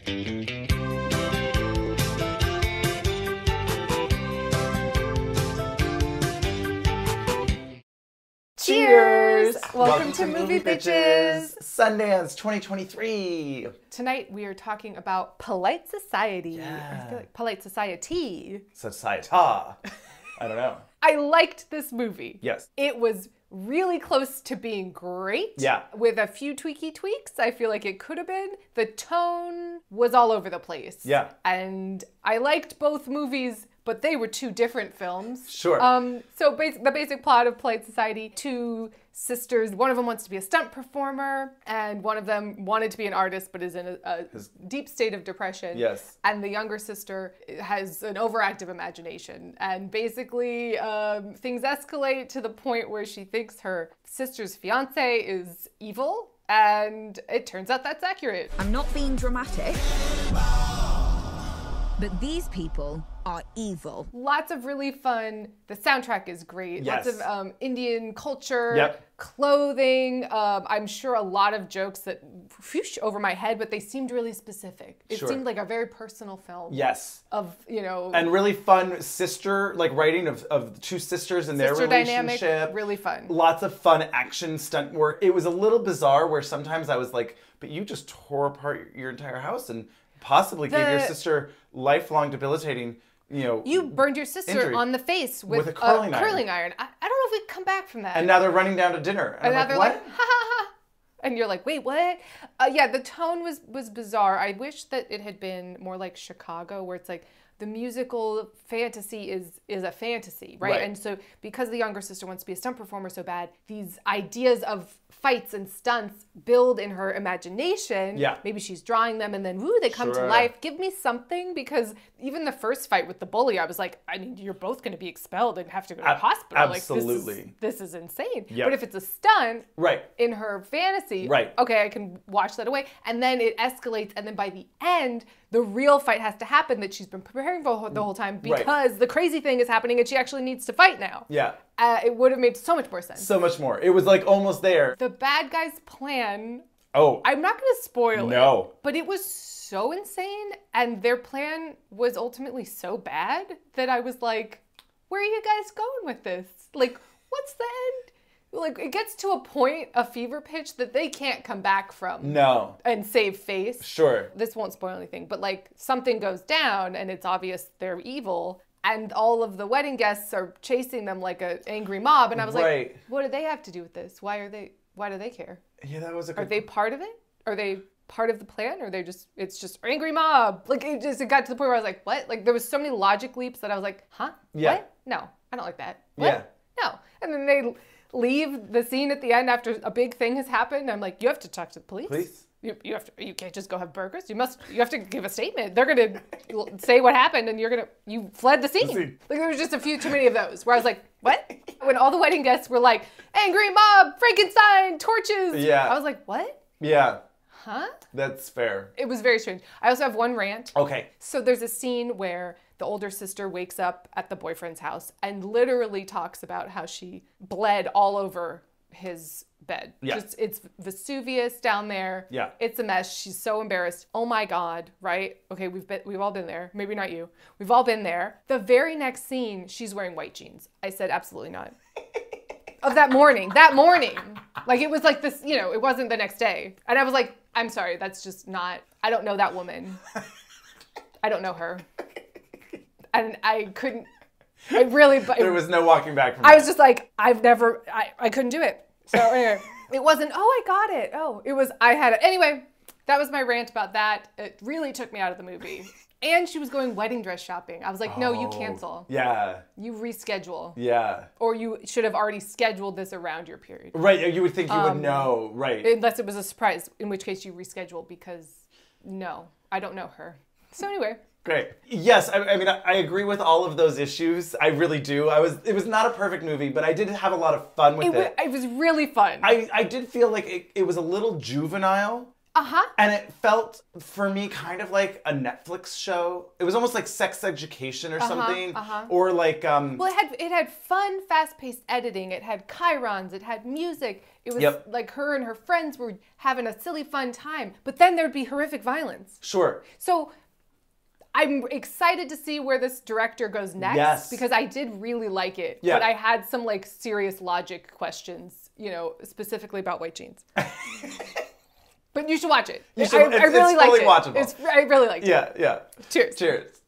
Cheers! Welcome to Movie Bitches! Sundance 2023. Tonight we are talking about polite society. Yeah. I feel like polite society. Society. I don't know. I liked this movie. Yes. It was really close to being great. Yeah. With a few tweaks. I feel like it could have been. The tone was all over the place. Yeah. And I liked both movies, but they were two different films. Sure. So the basic plot of Polite Society, two sisters, one of them wants to be a stunt performer, and one of them wanted to be an artist, but is in a deep state of depression. Yes. And the younger sister has an overactive imagination. And basically, things escalate to the point where she thinks her sister's fiance is evil, and it turns out that's accurate. I'm not being dramatic, but these people are evil. Lots of really fun. The soundtrack is great. Yes. Lots of Indian culture, Yep. clothing. I'm sure a lot of jokes that whoosh over my head, but they seemed really specific. It Sure. seemed like a very personal film. Yes. Of, you know. And really fun sister, like writing of two sisters and their sister relationship. dynamic, really fun. Lots of fun action stunt work. It was a little bizarre where sometimes I was like, but you just tore apart your entire house and possibly gave your sister lifelong debilitating, You burned your sister injury. on the face with a curling iron. I don't know if we can come back from that. And now they're running down to dinner. And now I'm they're like, like, ha ha ha. And you're like, wait, what? Yeah, the tone was bizarre. I wish that it had been more like Chicago, where it's like the musical fantasy is a fantasy, right? And so because the younger sister wants to be a stunt performer so bad, these ideas of fights and stunts build in her imagination. Yeah. Maybe she's drawing them and then, woo, they come to life. Give me something, because even the first fight with the bully, I was like, I mean, you're both going to be expelled and have to go to the hospital. Absolutely. Like, this is insane. Yep. But if it's a stunt Right. in her fantasy, Right. okay, I can wash that away. And then it escalates, and then by the end, the real fight has to happen that she's been preparing for the whole time, because the crazy thing is happening and she actually needs to fight now. Yeah. It would have made so much more sense. So much more. It was like almost there. The bad guy's plan, Oh. I'm not going to spoil No. it, but it was so insane, and their plan was ultimately so bad that I was like, where are you guys going with this? Like, what's the end? Like, it gets to a point, a fever pitch, that they can't come back from. No. And save face. Sure. This won't spoil anything, but like something goes down and it's obvious they're evil, and all of the wedding guests are chasing them like an angry mob, and I was like, what do they have to do with this? Why do they care? Yeah, that was a good... Are they part of it? Are they part of the plan? Or it's just angry mob? Like, it got to the point where I was like, what? Like, there was so many logic leaps that I was like, huh? Yeah. What? No, I don't like that. What? Yeah. No. And then they leave the scene at the end after a big thing has happened. I'm like, you have to talk to the police. Please? You can't just go have burgers. You have to give a statement. They're gonna say what happened, and you fled the scene. Like, there was just a few too many of those where I was like, what? When all the wedding guests were like, angry mob, Frankenstein, torches. Yeah. I was like, what? Yeah. Huh? That's fair. It was very strange. I also have one rant. Okay. So there's a scene where the older sister wakes up at the boyfriend's house and literally talks about how she bled all over his bed. Yeah. It's Vesuvius down there. Yeah. It's a mess. She's so embarrassed. Oh my God, right? Okay, we've all been there. Maybe not you. We've all been there. The very next scene, she's wearing white jeans. I said, absolutely not. Of that morning. Like, it was like this, it wasn't the next day. And I was like, I'm sorry, that's just not, I don't know that woman. I don't know her. And I couldn't, there was no walking back from that. I was just like, I couldn't do it. So anyway, it wasn't, I got it. It was, I had it. Anyway, that was my rant about that. It really took me out of the movie. And she was going wedding dress shopping. I was like, no, you cancel. Yeah. You reschedule. Yeah. Or you should have already scheduled this around your period. Right, you would think you would know, right. Unless it was a surprise, in which case you reschedule, because no, I don't know her. So anyway. Great. Yes, I mean, I agree with all of those issues. I really do. It was not a perfect movie, but I did have a lot of fun with it. It was really fun. I did feel like it was a little juvenile. And it felt, for me, kind of like a Netflix show. It was almost like Sex Education or something. Or like... Well, it had fun, fast-paced editing. It had chyrons. It had music. It was like her and her friends were having a silly, fun time. But then there'd be horrific violence. Sure. So I'm excited to see where this director goes next. Because I did really like it. Yeah. But I had some like serious logic questions, you know, specifically about white jeans. But you should watch it. You should. I really liked it. Watchable. I really liked it. Yeah. Cheers. Cheers.